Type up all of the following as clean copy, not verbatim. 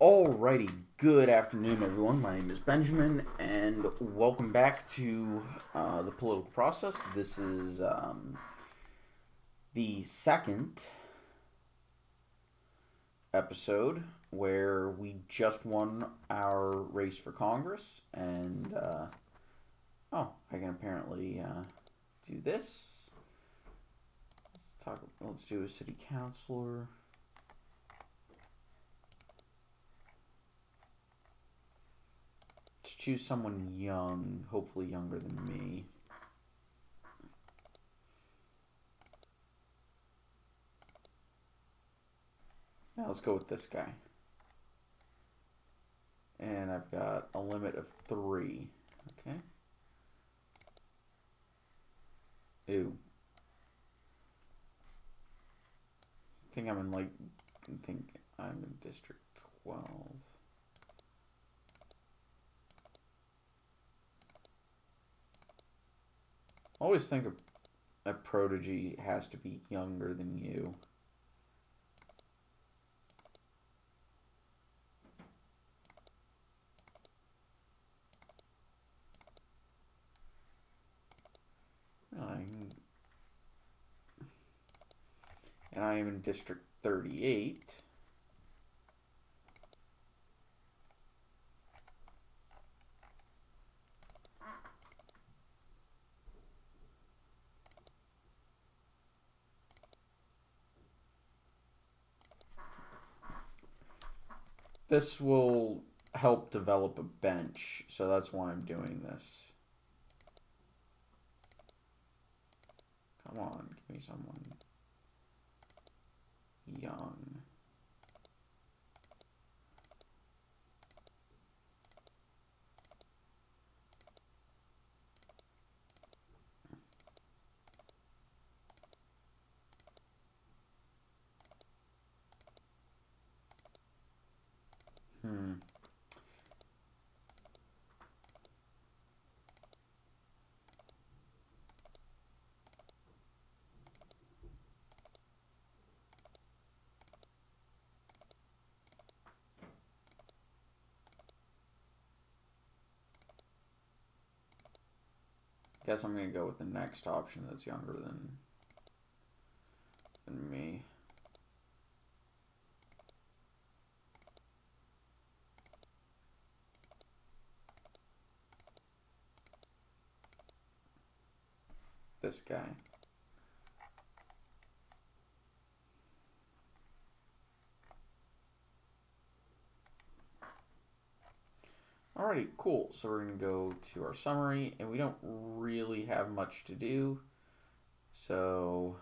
Alrighty, good afternoon, everyone. My name is Benjamin, and welcome back to the political process. This is the second episode where we just won our race for Congress, and oh, I can apparently do this. Let's do a city councilor. Choose someone young, hopefully younger than me. Now let's go with this guy. And I've got a limit of 3. Okay. Ew. I think I'm in District 12. I always think a protege has to be younger than you. And I am in District 38. This will help develop a bench, so that's why I'm doing this. Come on, give me someone young. Guess I'm gonna go with the next option that's younger than me. This guy. Alrighty, cool. So we're going to go to our summary, and we don't really have much to do. So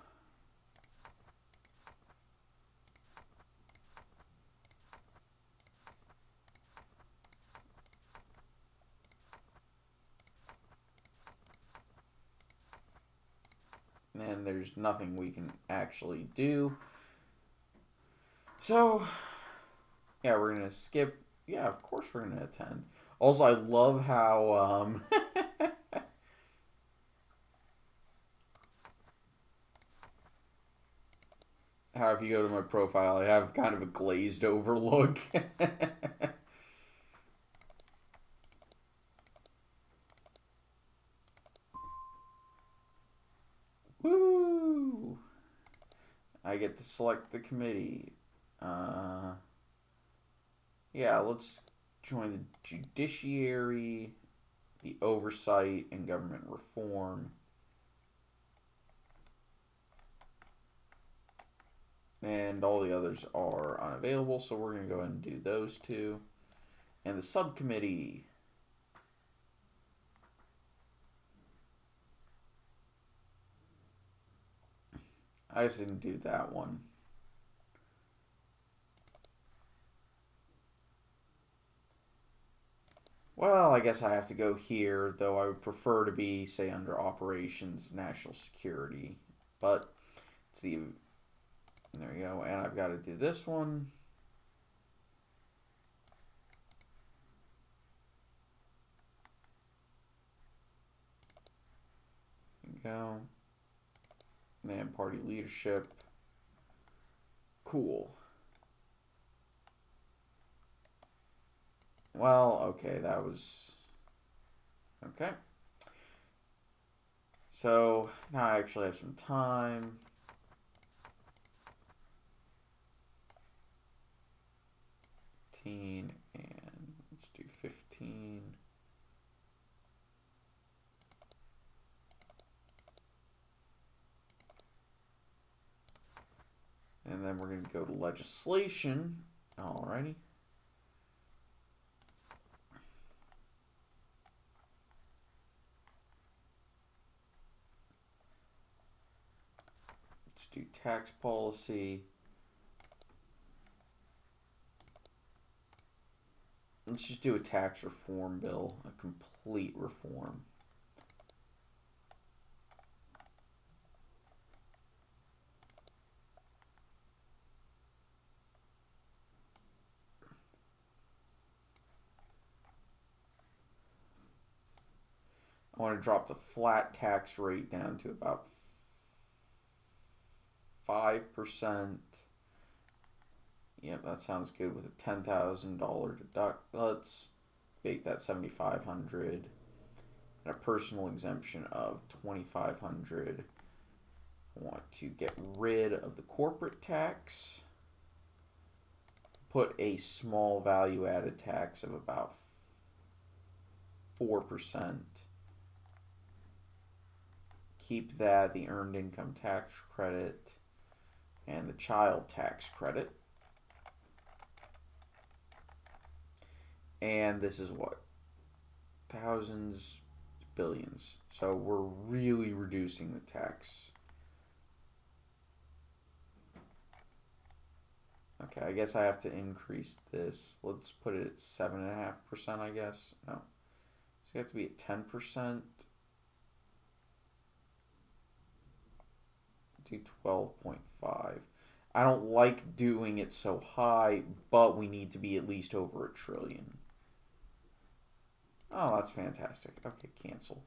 and there's nothing we can actually do. So yeah, we're going to skip. Yeah, of course we're going to attend. Also, I love how how if you go to my profile, I have kind of a glazed over look. Woo! I get to select the committee. Yeah, let's join the judiciary, the oversight, and government reform. And all the others are unavailable, so we're going to go ahead and do those two. And the subcommittee. I just didn't do that one. Well, I guess I have to go here, though I would prefer to be, say, under Operations, National Security. But, see, there we go. And I've got to do this one. There we go. And party leadership. Cool. Well, okay, that was... Okay. So, now I actually have some time. And let's do 15. And then we're going to go to legislation. Alrighty. Let's do tax policy. Let's just do a tax reform bill, a complete reform. I want to drop the flat tax rate down to about 5%. Yep, that sounds good with a $10,000 deduct. Let's make that $7,500 and a personal exemption of $2,500. I want to get rid of the corporate tax. Put a small value added tax of about 4%. Keep that, the earned income tax credit, and the child tax credit. And this is what? Thousands, billions. So we're really reducing the tax. Okay, I guess I have to increase this. Let's put it at 7.5%, I guess. No. So you have to be at 10%. Do 12.5. I don't like doing it so high, but we need to be at least over $1 trillion. Oh, that's fantastic. Okay, cancel.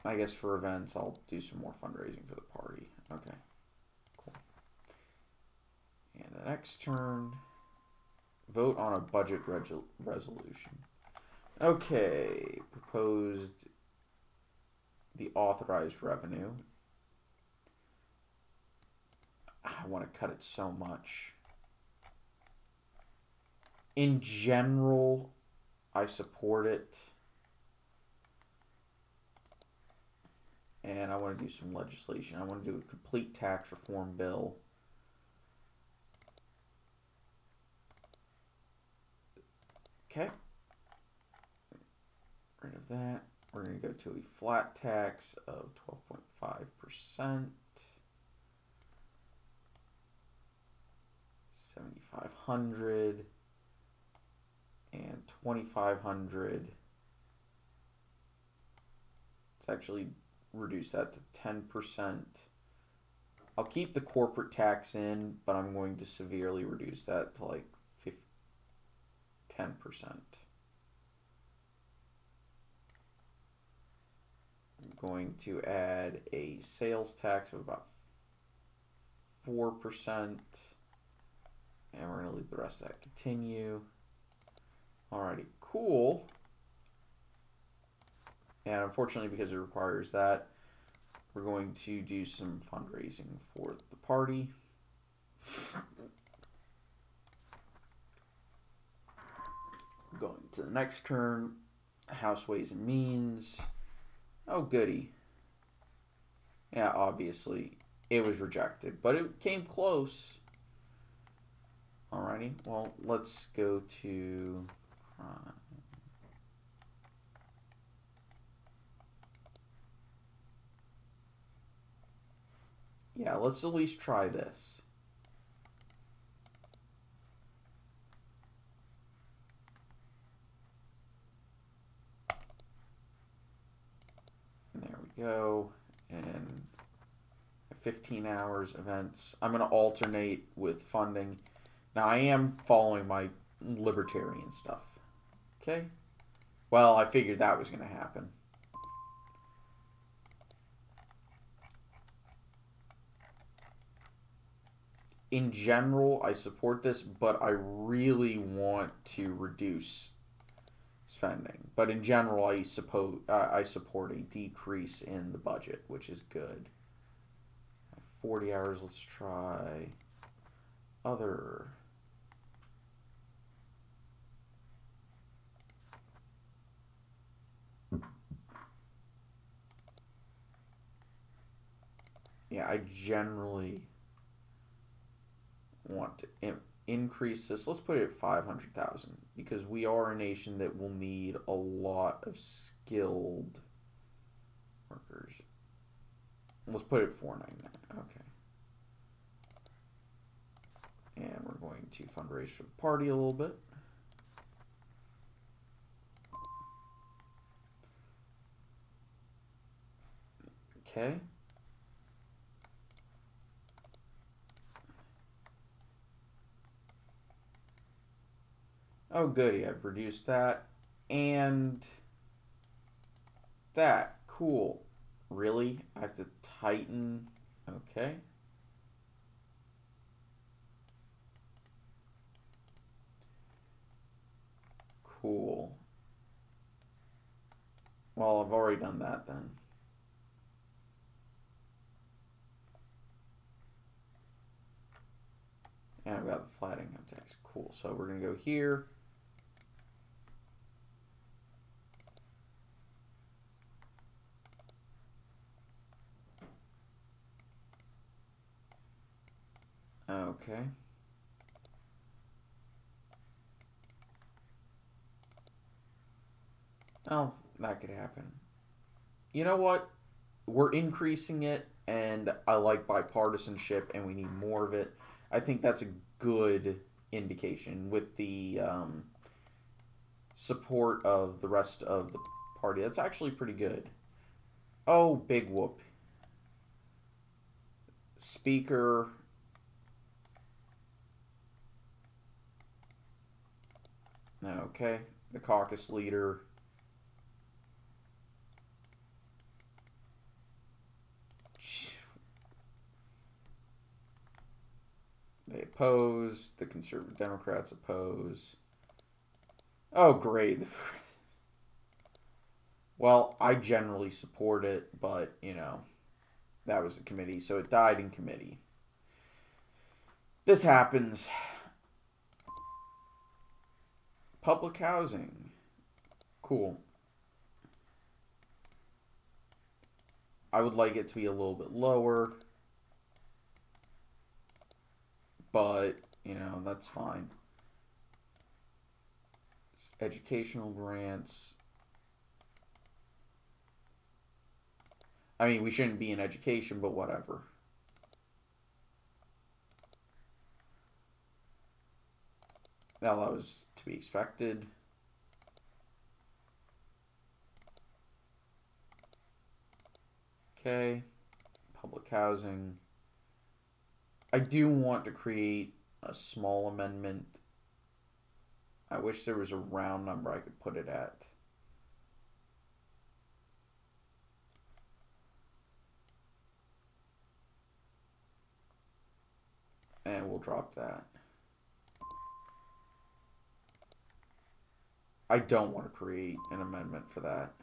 I guess for events, I'll do some more fundraising for the party. Okay, cool. And the next turn, vote on a budget resolution. Okay, proposed the authorized revenue. I want to cut it so much. In general, I support it. And I want to do some legislation. I want to do a complete tax reform bill. Okay. Rid of that. We're going to go to a flat tax of 12.5%. 7,500 and 2,500. Let's actually reduce that to 10%. I'll keep the corporate tax in, but I'm going to severely reduce that to like 10%. I'm going to add a sales tax of about 4%. And we're going to leave the rest of that continue. Alrighty, cool. And unfortunately, because it requires that, we're going to do some fundraising for the party. Going to the next turn, House Ways and Means. Oh, goody. Yeah, obviously, it was rejected, but it came close. Alrighty, well, let's go to yeah, let's at least try this. There we go. And 15 hours events. I'm going to alternate with funding. Now, I am following my libertarian stuff. Okay? Well, I figured that was going to happen. in general, I support this, but I really want to reduce spending. But in general, I support a decrease in the budget, which is good. 40 hours, let's try other. Yeah, I generally want to increase this. Let's put it at 500,000 because we are a nation that will need a lot of skilled workers. Let's put it at 499. Okay. And we're going to fundraise for the party a little bit. Okay. Oh, goody. I've reduced that. And that. Cool. Really? I have to tighten. Okay. Cool. Well, I've already done that then. And I've got the flat income tax. Cool. So we're going to go here. Okay. Oh, that could happen. You know what? We're increasing it, and I like bipartisanship, and we need more of it. I think that's a good indication with the support of the rest of the party. That's actually pretty good. Oh, big whoop. Speaker. Okay. The caucus leader. They oppose. The conservative Democrats oppose. Oh, great. Well, I generally support it, but, you know, that was the committee, so it died in committee. This happens. Public housing. Cool. I would like it to be a little bit lower. But, you know, that's fine. Educational grants. I mean, we shouldn't be in education, but whatever. Now, that was to be expected. Okay. Public housing. I do want to create a small amendment. I wish there was a round number I could put it at. And we'll drop that. I don't want to create an amendment for that.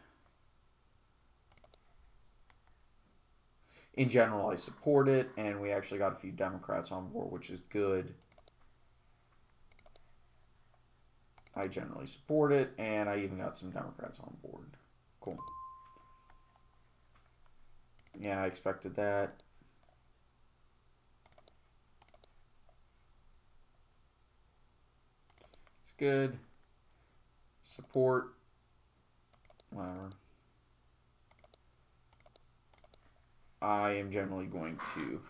In general, I support it, and we actually got a few Democrats on board, which is good. I generally support it, and I even got some Democrats on board. Cool. Yeah, I expected that. It's good. Support. Whatever. I am generally going to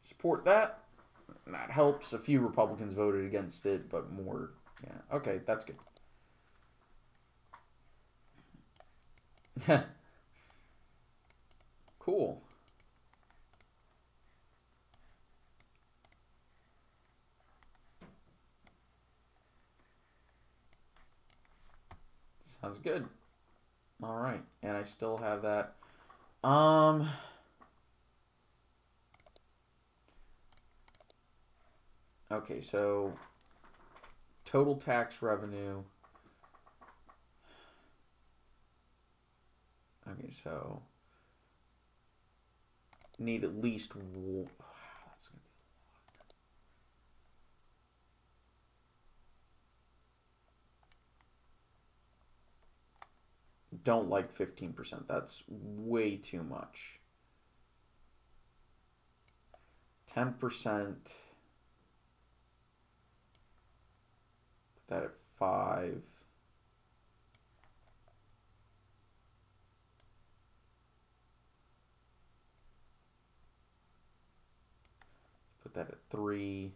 support that. That helps. A few Republicans voted against it, but more... Yeah, okay, that's good. Cool. Sounds good. All right, and I still have that. Okay, so total tax revenue. Okay, so need at least that's gonna be, don't like 15%. That's way too much. 10%. Put that at 5. Put that at 3.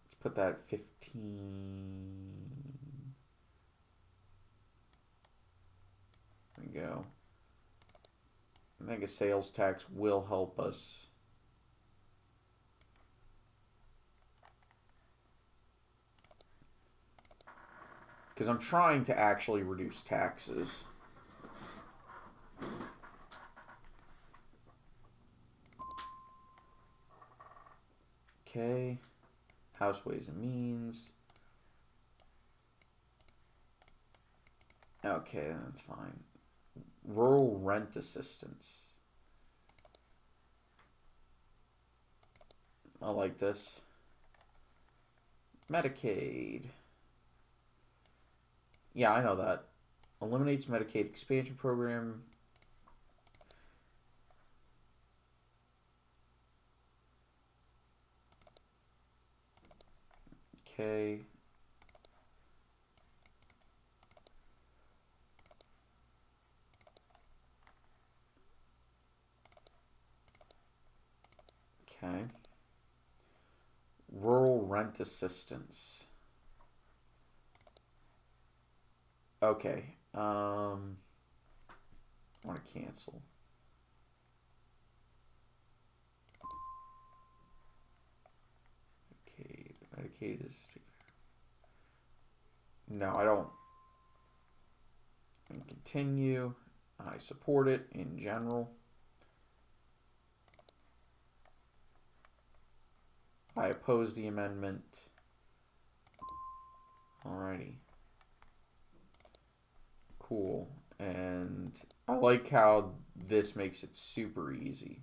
Let's put that at 15. There we go. I think a sales tax will help us. Because I'm trying to actually reduce taxes. Okay. House Ways and Means. Okay, that's fine. Rural rent assistance. I like this. Medicaid. Yeah, I know that. Eliminates Medicaid expansion program. Okay. Okay. Rural rent assistance. Okay. I want to cancel. Okay, Medicaid is... No, I don't. And continue. I support it in general. I oppose the amendment. Alrighty. Cool. And I like how this makes it super easy.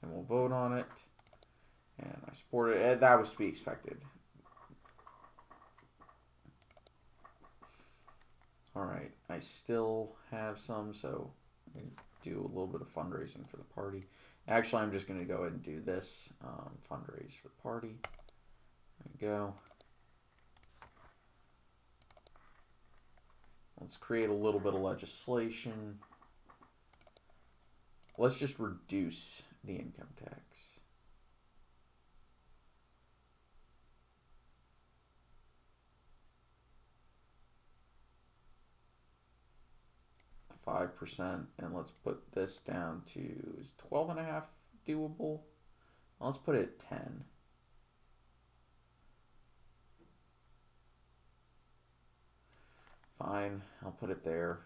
And we'll vote on it. And I support it. That was to be expected. Alright, I still have some, so I'm going to do a little bit of fundraising for the party. Actually, I'm just going to go ahead and do this. Fundraise for the party. There we go. Let's create a little bit of legislation. Let's just reduce the income tax. %, and let's put this down to, is 12.5 doable? Well, let's put it at 10. Fine, I'll put it there.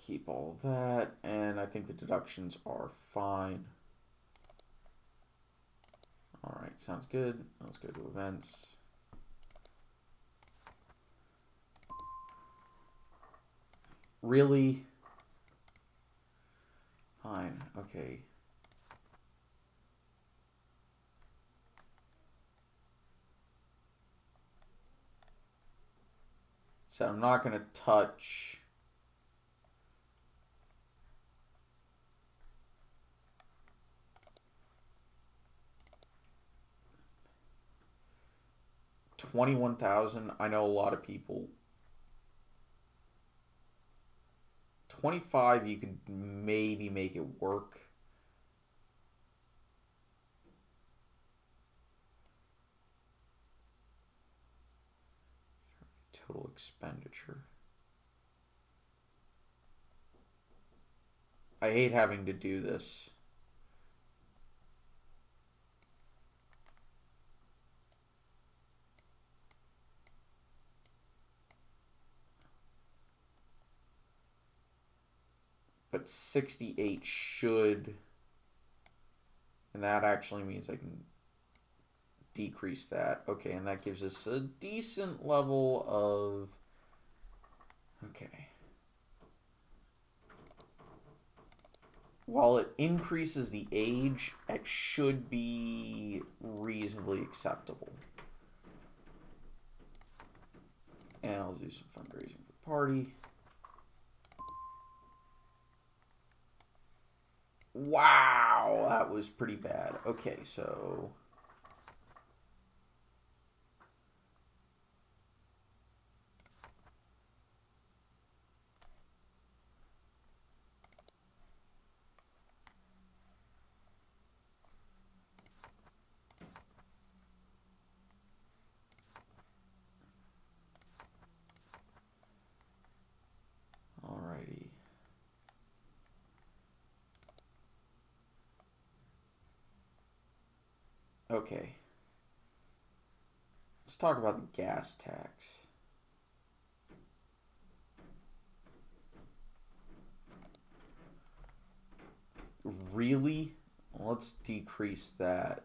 Keep all of that, and I think the deductions are fine. Alright, sounds good. Let's go to events. Really? Fine, okay. So I'm not going to touch... $21,000. I know a lot of people. 25, you could maybe make it work. total expenditure. I hate having to do this. But 68 should, and that actually means I can decrease that. Okay, and that gives us a decent level of, okay. While it increases the age, it should be reasonably acceptable. And I'll do some fundraising for the party. Wow, that was pretty bad. Okay, so... Alrighty. Okay. Let's talk about the gas tax. Really? Let's decrease that.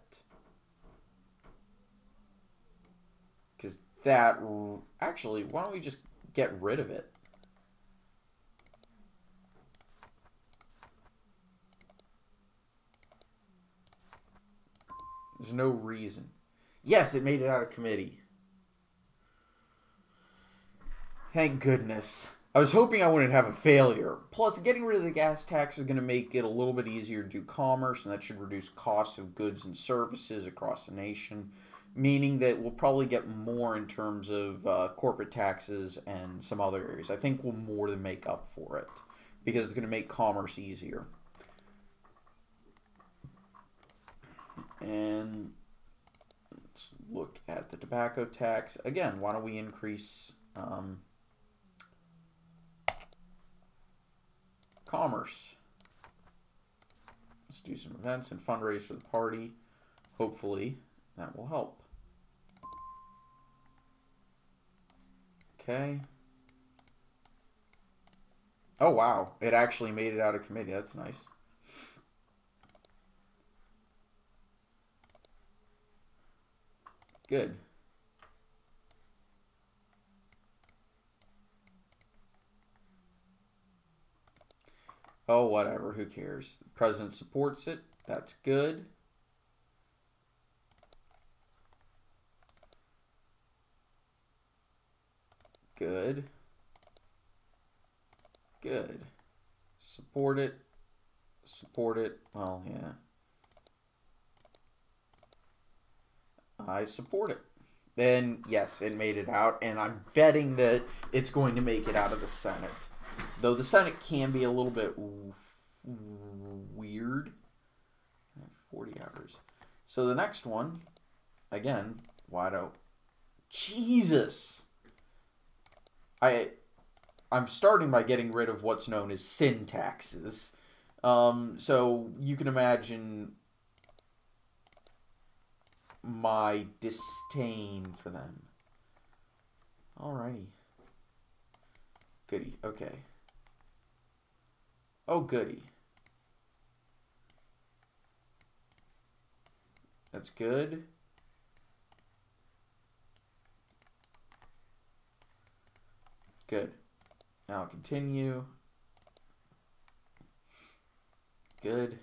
Because that... Actually, why don't we just get rid of it? There's no reason. Yes, it made it out of committee. Thank goodness. I was hoping I wouldn't have a failure. Plus, getting rid of the gas tax is going to make it a little bit easier to do commerce, and that should reduce costs of goods and services across the nation, meaning that we'll probably get more in terms of corporate taxes and some other areas. I think we'll more than make up for it, because it's going to make commerce easier. And let's look at the tobacco tax. Again, why don't we increase commerce? Let's do some events and fundraise for the party. Hopefully that will help. Okay. Oh, wow. It actually made it out of committee. That's nice. Good. Oh, whatever. Who cares? The president supports it. That's good. Good. Good. Support it. Support it. Well, yeah. I support it. Then, yes, it made it out, and I'm betting that it's going to make it out of the Senate. Though the Senate can be a little bit weird. 40 hours. So the next one, again, wide open. Jesus! I'm starting by getting rid of what's known as sin taxes. So you can imagine my disdain for them. Alrighty. Goody. Okay. Oh, goody. That's good. Good. Now I'll continue. Good.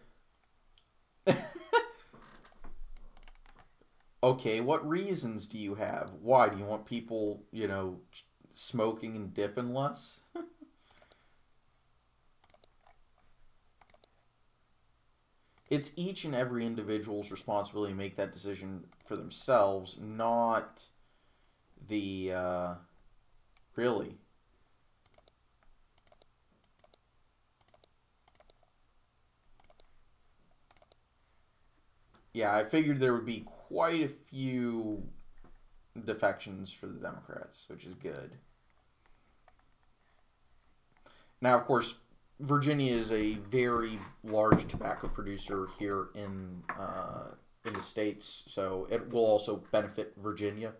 Okay, what reasons do you have? Why? Do you want people, you know, smoking and dipping less? It's each and every individual's responsibility to make that decision for themselves, not the, really. Yeah, I figured there would be quite a few defections for the Democrats, which is good. Now, of course, Virginia is a very large tobacco producer here in the States, so it will also benefit Virginia.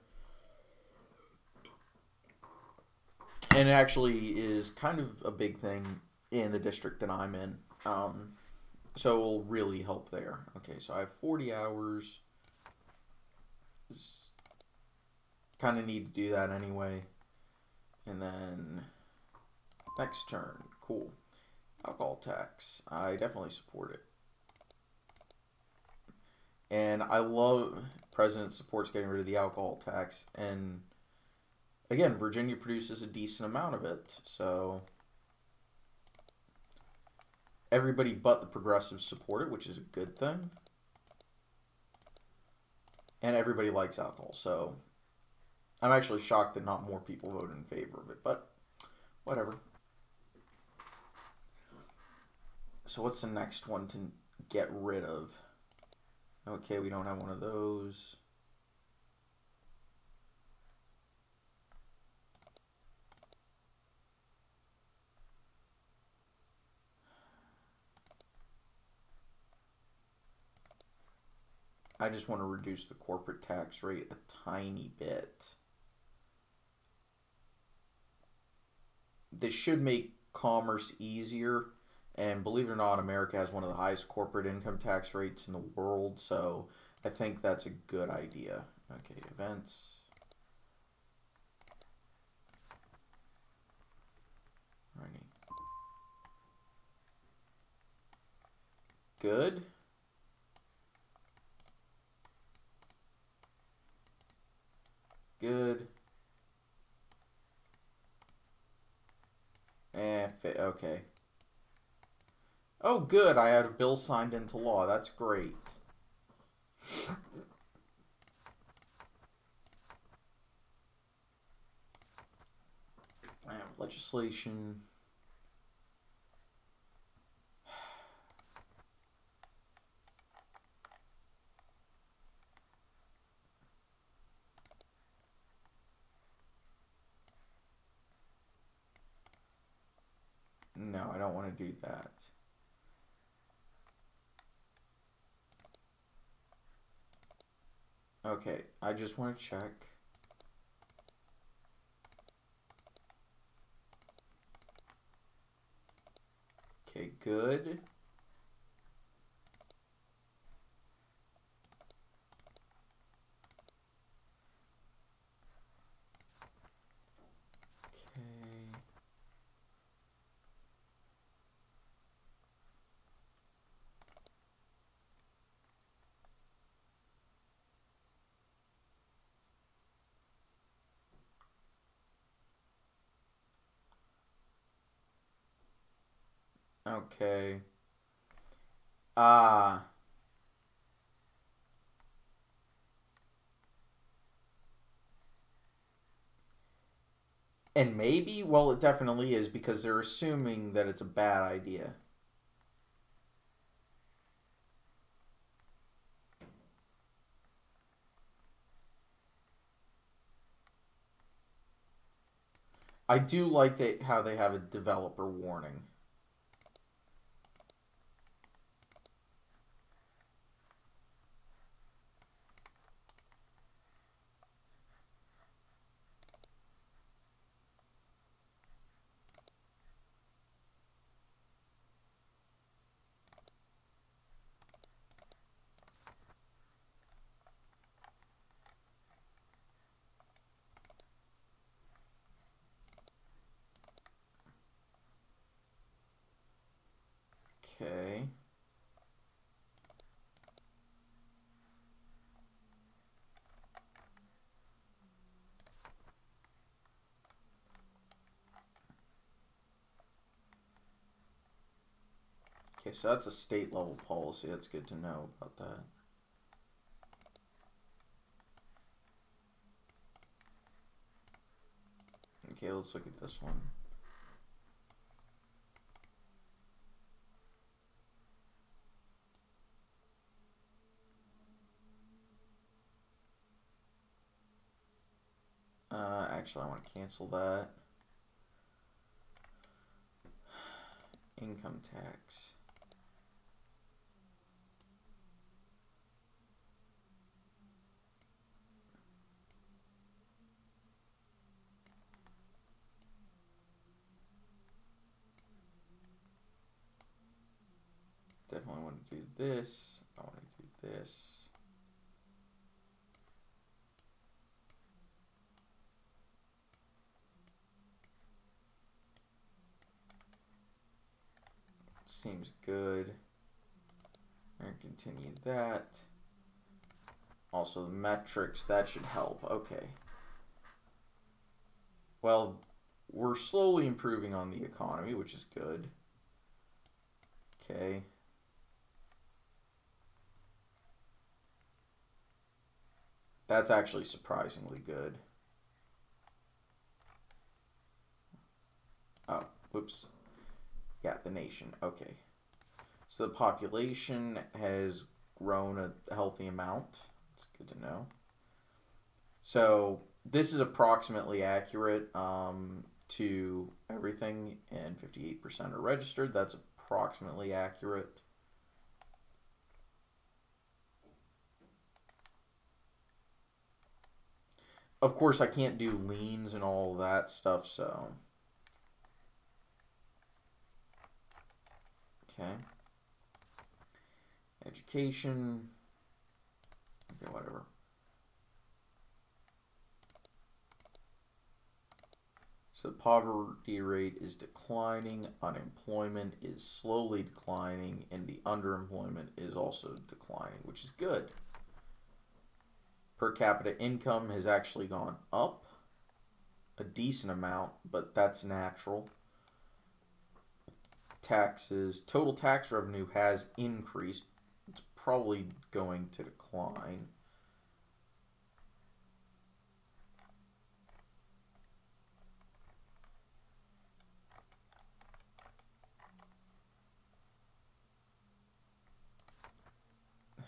And it actually is kind of a big thing in the district that I'm in. So it will really help there. Okay, so I have 40 hours. Kind of need to do that anyway. And then next turn. Cool. Alcohol tax. I definitely support it. And I love President supports getting rid of the alcohol tax. And again, Virginia produces a decent amount of it. So everybody but the progressives support it, which is a good thing. And everybody likes alcohol. So I'm actually shocked that not more people voted in favor of it. But whatever. So what's the next one to get rid of? Okay, we don't have one of those. I just want to reduce the corporate tax rate a tiny bit. This should make commerce easier. And believe it or not, America has one of the highest corporate income tax rates in the world, so I think that's a good idea. Okay, events. Alrighty. Good. Good. Okay. Oh, good. I had a bill signed into law. That's great. I have legislation. No, I don't want to do that. Okay, I just want to check. Okay, good. Okay. Ah. And maybe? Well, it definitely is because they're assuming that it's a bad idea. I do like how they have a developer warning. Okay. Okay, so that's a state level policy. That's good to know about that. Okay, let's look at this one. Actually, I want to cancel that. Income tax. Definitely want to do this. I want to do this. Seems good. And continue that. Also the metrics, that should help. Okay. Well, we're slowly improving on the economy, which is good. Okay. That's actually surprisingly good. Oh, whoops. Yeah, the nation. Okay. So the population has grown a healthy amount. It's good to know. So this is approximately accurate to everything, and 58% are registered. That's approximately accurate. Of course, I can't do liens and all that stuff, so... Okay. Education. Okay, whatever. So the poverty rate is declining, unemployment is slowly declining, and the underemployment is also declining, which is good. Per capita income has actually gone up a decent amount, but that's natural. Taxes, total tax revenue has increased. It's probably going to decline.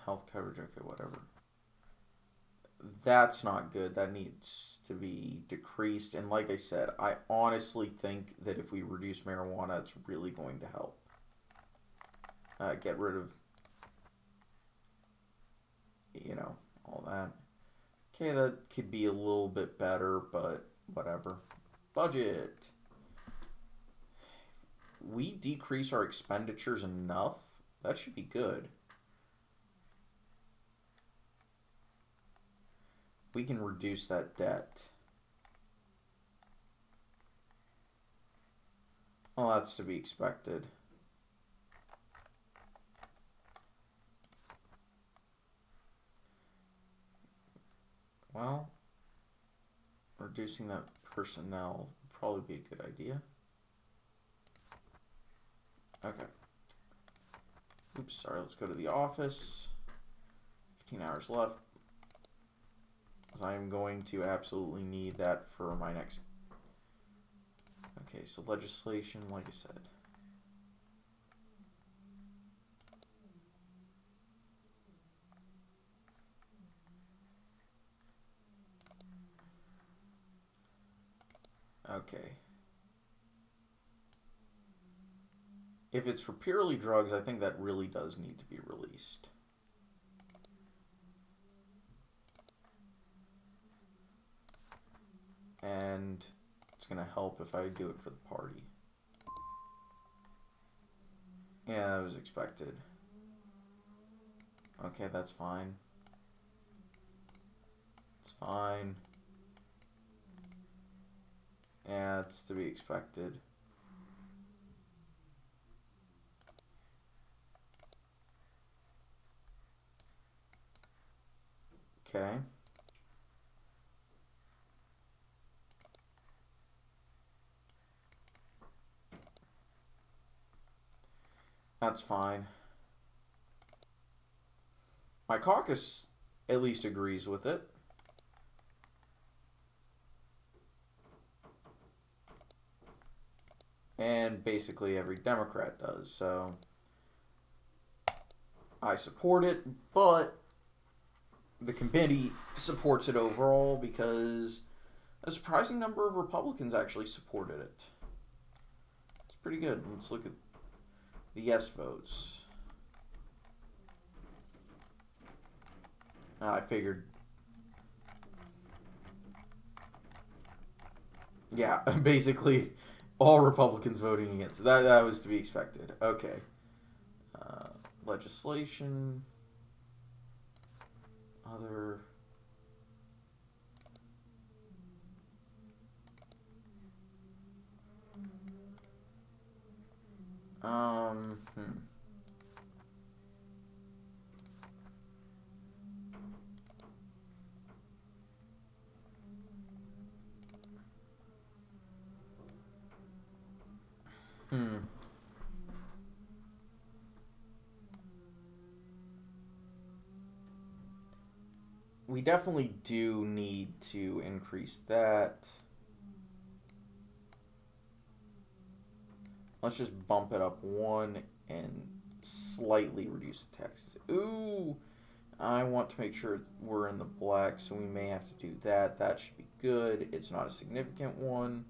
Health coverage, okay, whatever. That's not good. That needs to be decreased. And like I said, I honestly think that if we reduce marijuana, it's really going to help. Get rid of, you know, all that. Okay, that could be a little bit better, but whatever. Budget. We decrease our expenditures enough. That should be good. We can reduce that debt. Well, that's to be expected. Well, reducing that personnel would probably be a good idea. Okay. Oops, sorry, let's go to the office. 15 hours left. I'm going to absolutely need that for my next... Okay, so legislation, like I said. Okay. If it's for purely drugs, I think that really does need to be released. And it's going to help if I do it for the party. Yeah, that was expected. Okay, that's fine. It's fine. Yeah, it's to be expected. Okay. That's fine. My caucus at least agrees with it. And basically every Democrat does, so I support it, but the committee supports it overall because a surprising number of Republicans actually supported it. It's pretty good. Let's look at the yes votes. I figured. Yeah, basically all Republicans voting against it. That was to be expected. Okay. Legislation. Other. Hmm. We definitely do need to increase that. Let's just bump it up one and slightly reduce the taxes. Ooh, I want to make sure we're in the black, so we may have to do that. That should be good. It's not a significant one.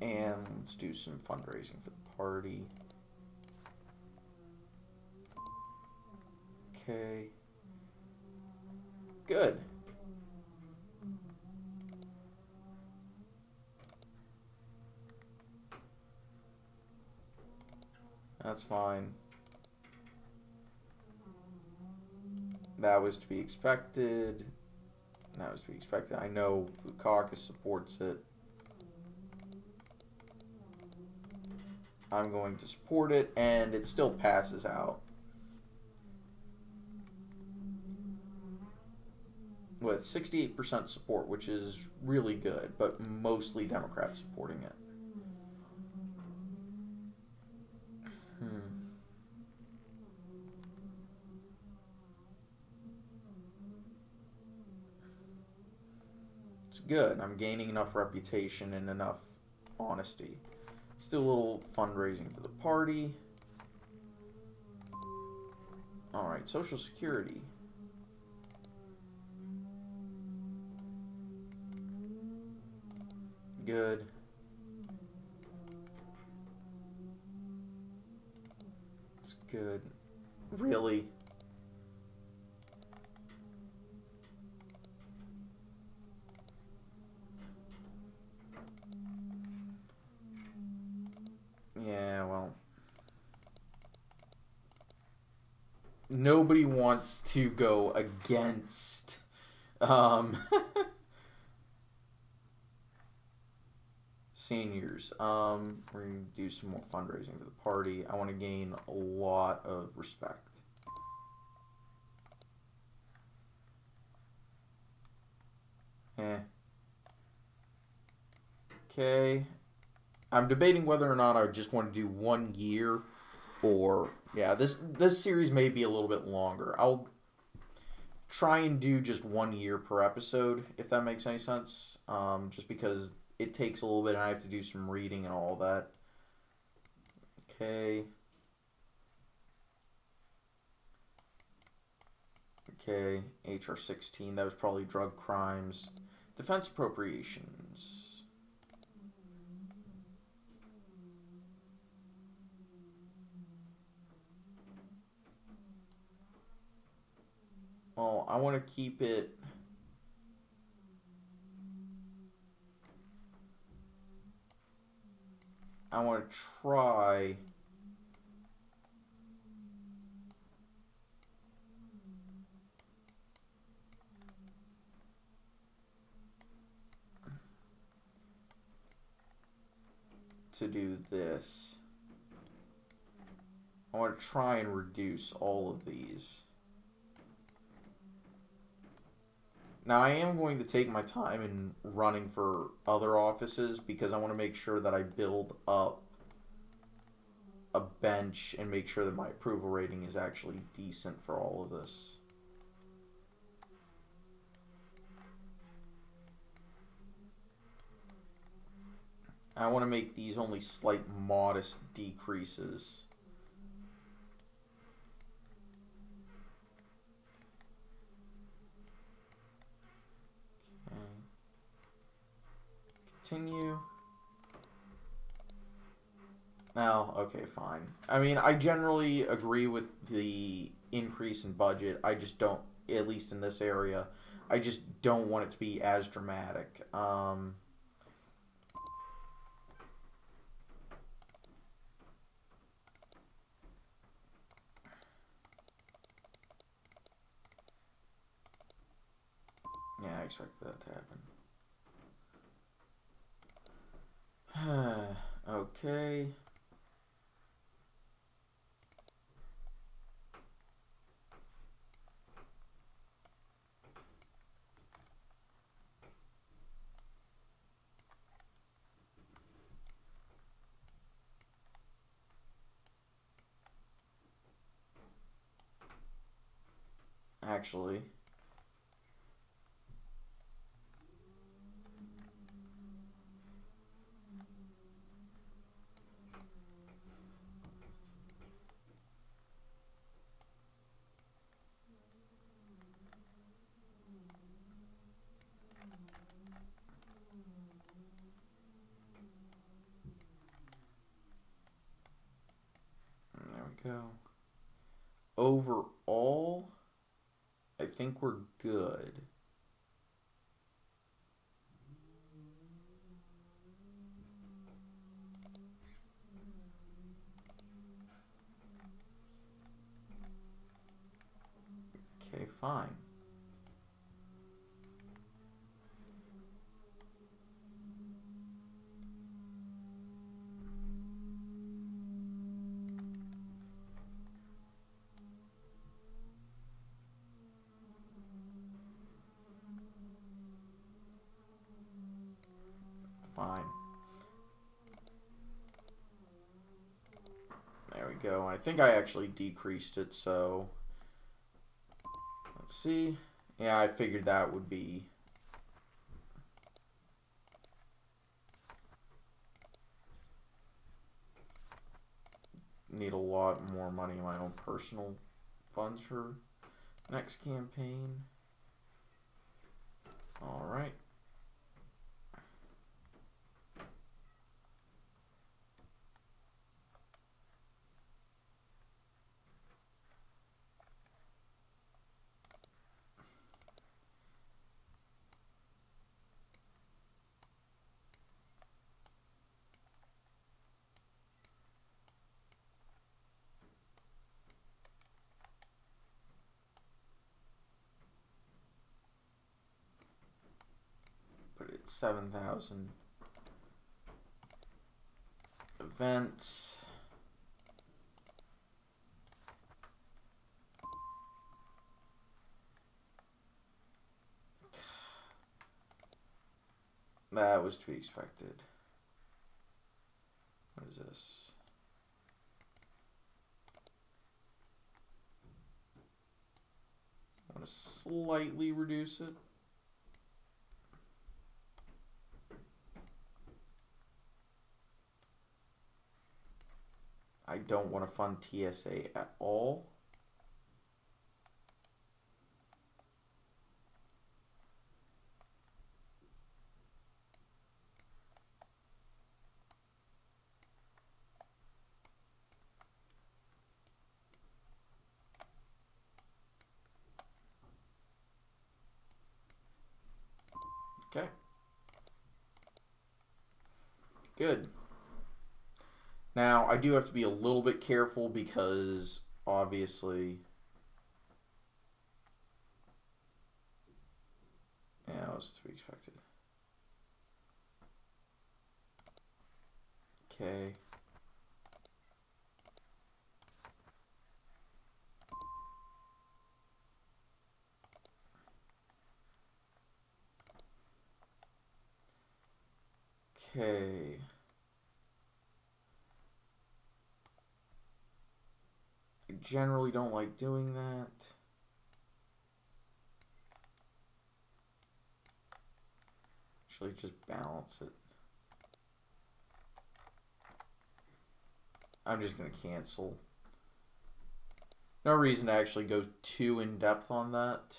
And let's do some fundraising for the party. Okay. Good. That's fine. That was to be expected. That was to be expected. I know the caucus supports it. I'm going to support it, and it still passes out. With 68% support, which is really good, but mostly Democrats supporting it. It's good. I'm gaining enough reputation and enough honesty. Let's do a little fundraising for the party. Alright, Social Security. Good. It's good. Really? Yeah, well. Nobody wants to go against seniors. We're going to do some more fundraising for the party. I want to gain a lot of respect. Okay. I'm debating whether or not I just want to do 1 year or... Yeah, this series may be a little bit longer. I'll try and do just 1 year per episode, if that makes any sense. Just because it takes a little bit and I have to do some reading and all that. Okay. Okay, HR 16, that was probably drug crimes. Defense appropriations. Well, I want to keep it... I want to try... to do this. I want to try and reduce all of these. Now, I am going to take my time in running for other offices because I want to make sure that I build up a bench and make sure that my approval rating is actually decent for all of this. I want to make these only slight, modest decreases. Continue. Oh, okay, fine. I mean, I generally agree with the increase in budget. I just don't, at least in this area, I just don't want it to be as dramatic. Yeah, I expected that to happen. Okay. Actually. There we go. Overall, I think we're good. Okay, fine. Fine. There we go. I think I actually decreased it, so let's see. Yeah, I figured that would be need a lot more money in my own personal funds for next campaign. All right. Put it 7,000 events. That was to be expected. What is this? I want to slightly reduce it. I don't want to fund TSA at all. Okay. Good. Now, I do have to be a little bit careful because, obviously, yeah, that was to be expected. Okay. Okay. I generally don't like doing that. Actually, just balance it. I'm just going to cancel. No reason to actually go too in depth on that.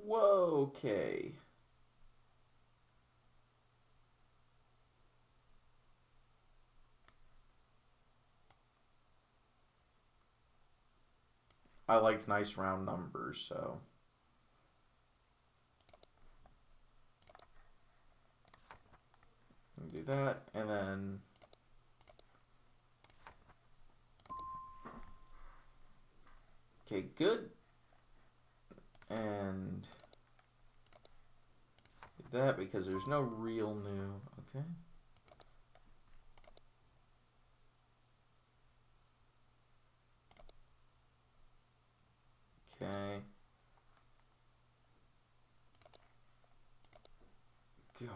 Whoa, okay. I like nice round numbers, so. Do that, and then okay, good. And do that because there's no real new, okay. Okay. God.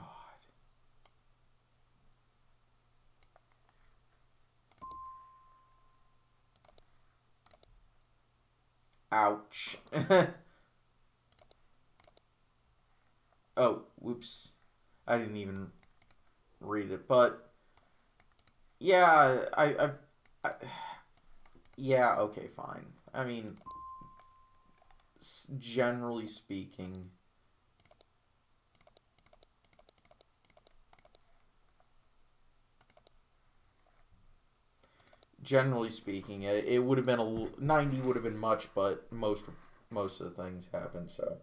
Ouch. Oh, whoops. I didn't even read it, but yeah, yeah, okay, fine. I mean, generally speaking, it would have been 90 would have been much, but most of the things happen, so.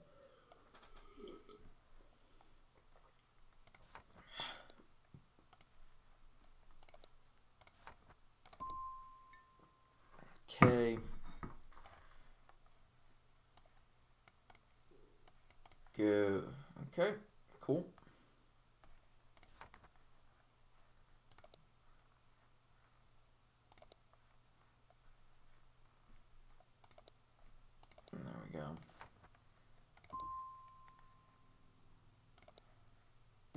Okay. Good. Okay. Cool. There we go.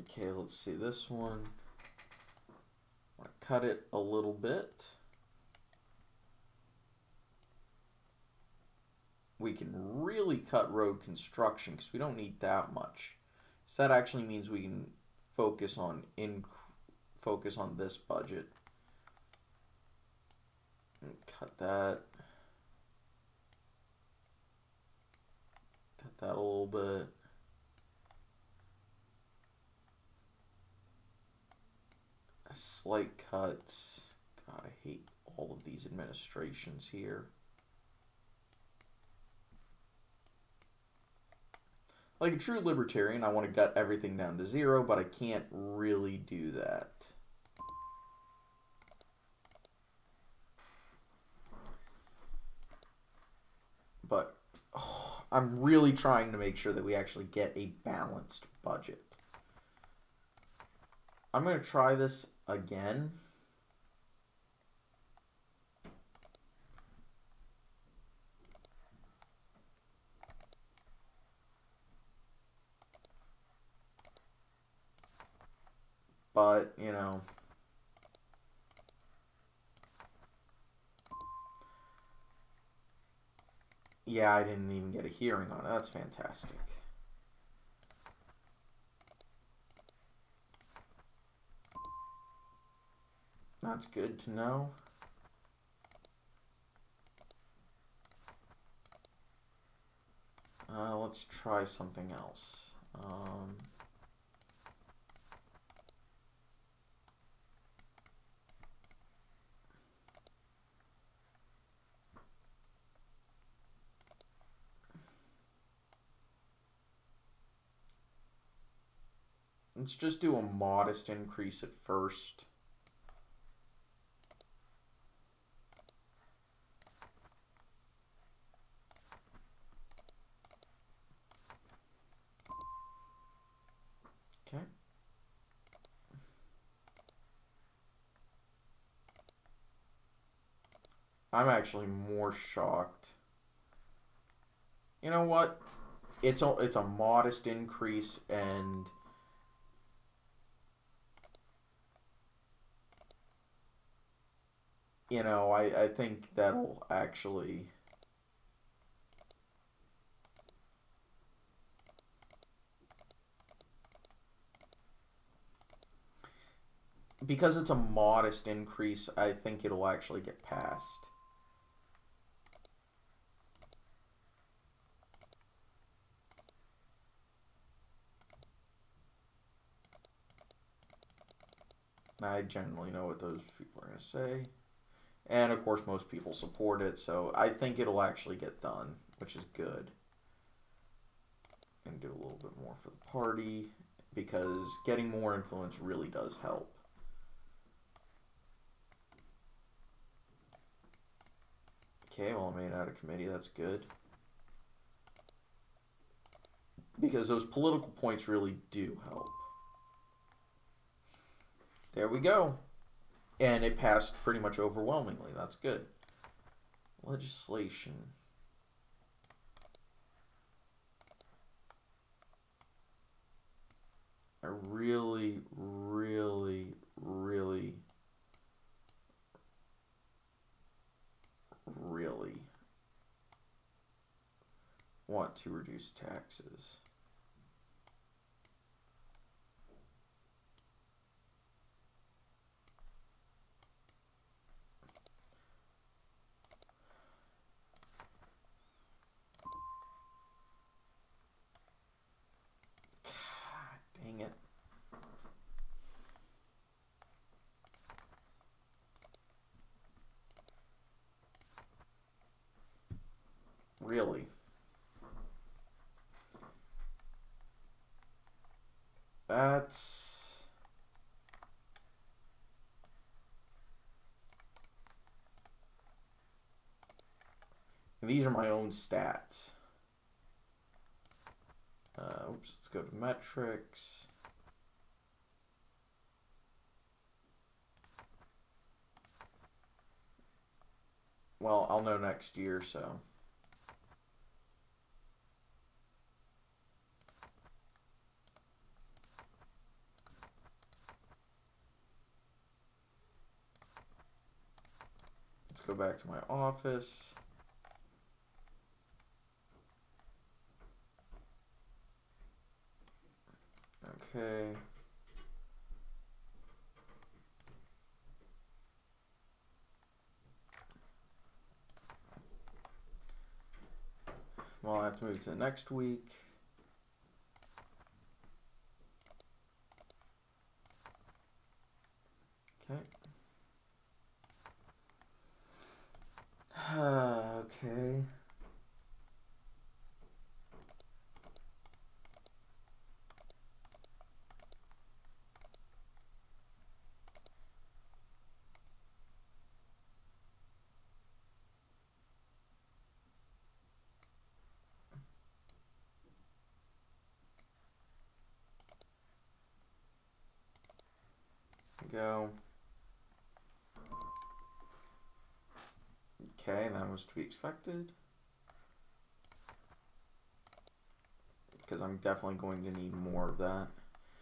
Okay, let's see this one. I'm gonna cut it a little bit. We can really cut road construction because we don't need that much. So that actually means we can focus on this budget. And cut that. Cut that a little bit. Slight cuts. God, I hate all of these administrations here. Like a true libertarian, I want to gut everything down to 0, but I can't really do that. But I'm really trying to make sure that we actually get a balanced budget. I'm going to try this again. But, you know, yeah, I didn't even get a hearing on it. That's fantastic. That's good to know. Let's try something else. Let's just do a modest increase at first. Okay. I'm actually more shocked. You know what? It's a modest increase, and you know, I think that'll actually because it's a modest increase, I think it'll actually get passed. I generally know what those people are going to say. And of course, most people support it, so I think it'll actually get done, which is good. And do a little bit more for the party, because getting more influence really does help. Okay, well, I made out a committee, that's good. Because those political points really do help. There we go. And it passed pretty much overwhelmingly. That's good. Legislation. I really want to reduce taxes. Dang it. Really? That's... These are my own stats. Oops, let's go to metrics. Well, I'll know next year, so. Let's go back to my office. Okay. Well, I have to move to the next week. Okay. Okay. Go. Okay, that was to be expected. Because I'm definitely going to need more of that.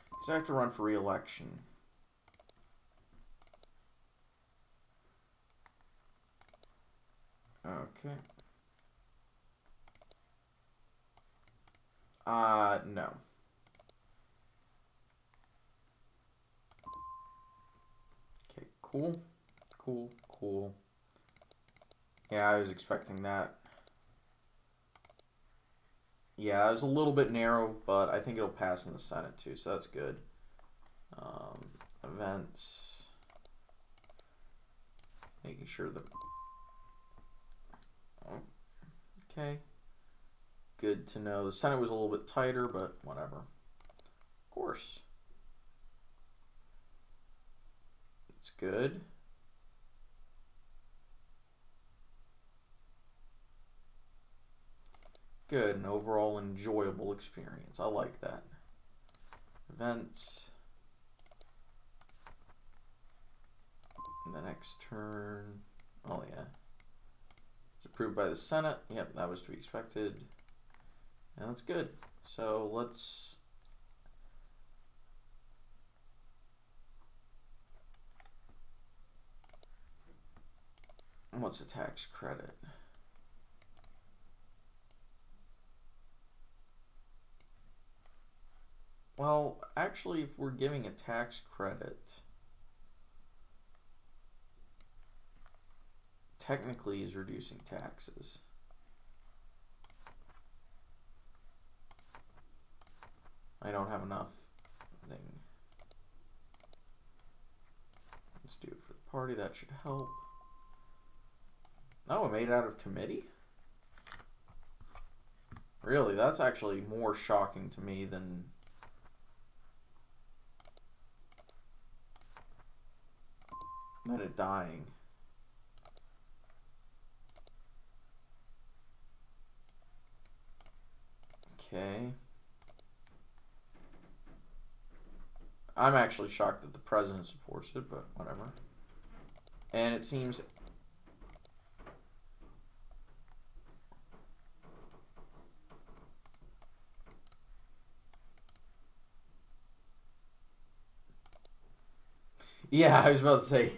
Because I have to run for re-election. Okay. No. Okay, cool. Cool, cool. Yeah, I was expecting that. Yeah, it was a little bit narrow, but I think it'll pass in the Senate too, so that's good. Events. Making sure that... Oh, okay. Good to know. The Senate was a little bit tighter, but whatever. Of course. It's good. Good, an overall enjoyable experience. I like that. Events. And the next turn. Oh, yeah. It's approved by the Senate. Yep, that was to be expected. And that's good. So let's... What's a tax credit? Well, actually, if we're giving a tax credit, technically is reducing taxes. I don't have enough thing. party. That should help. Oh, it made it out of committee? Really, that's actually more shocking to me than... it dying. Okay. I'm actually shocked that the president supports it, but whatever. And it seems... Yeah, I was about to say,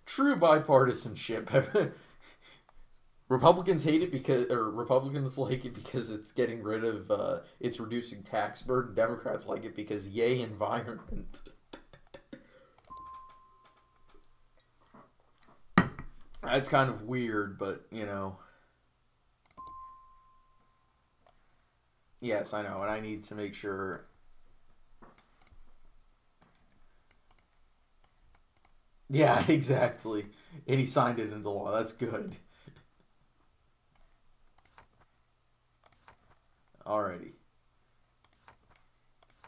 true bipartisanship. Republicans hate it because, or Republicans like it because it's getting rid of, it's reducing tax burden. Democrats like it because yay environment. That's kind of weird, but, you know. Yes, I know, and I need to make sure... Yeah, exactly. And he signed it into law. That's good. Alrighty.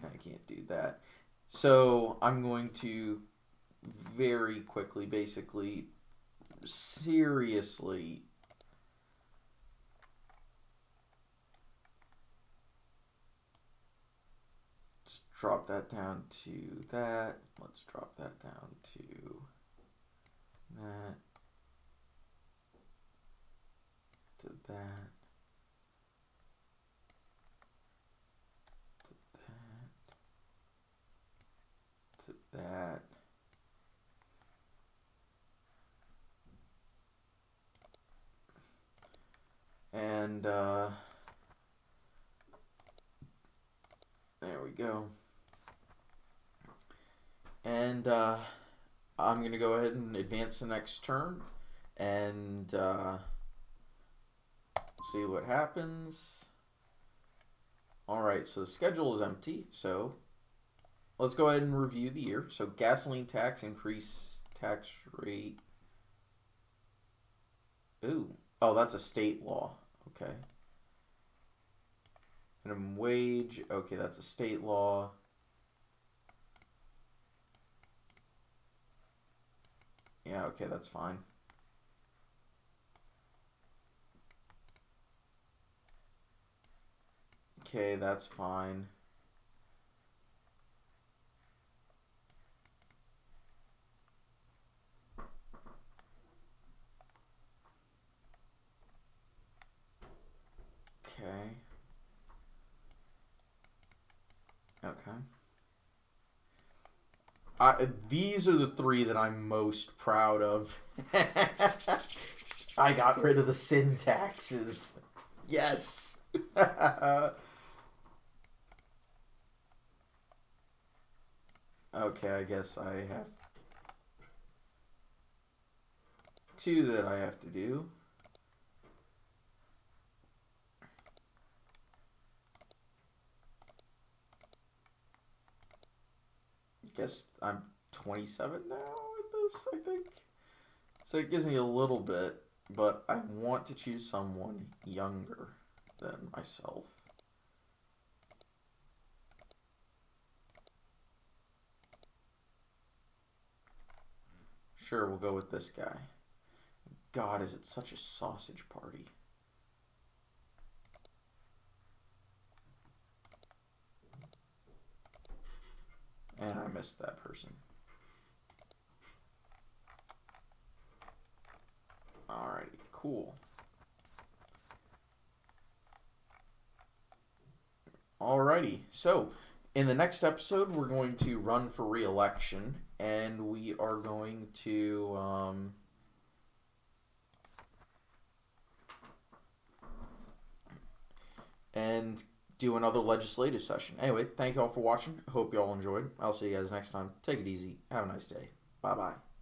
I can't do that. So I'm going to very quickly, basically, seriously... Let's drop that down to that. Let's drop that down to... that to that to that to that. And there we go. And I'm going to go ahead and advance the next turn and see what happens. Alright, so the schedule is empty, so let's go ahead and review the year. So gasoline tax, increase tax rate. Ooh, oh, that's a state law. Okay. Minimum wage, okay, that's a state law. Yeah, okay, that's fine. Okay, that's fine. Okay. Okay. These are the three that I'm most proud of. I got rid of the sin taxes. Yes. Okay, I guess I have two that I have to do. Guess I'm 27 now with this, I think. So it gives me a little bit, but I want to choose someone younger than myself. Sure, we'll go with this guy. God, is it such a sausage party. And I missed that person. Alrighty, cool. Alrighty, so in the next episode, we're going to run for re-election, and we are going to and do another legislative session. Anyway, thank you all for watching. Hope you all enjoyed. I'll see you guys next time. Take it easy. Have a nice day. Bye-bye.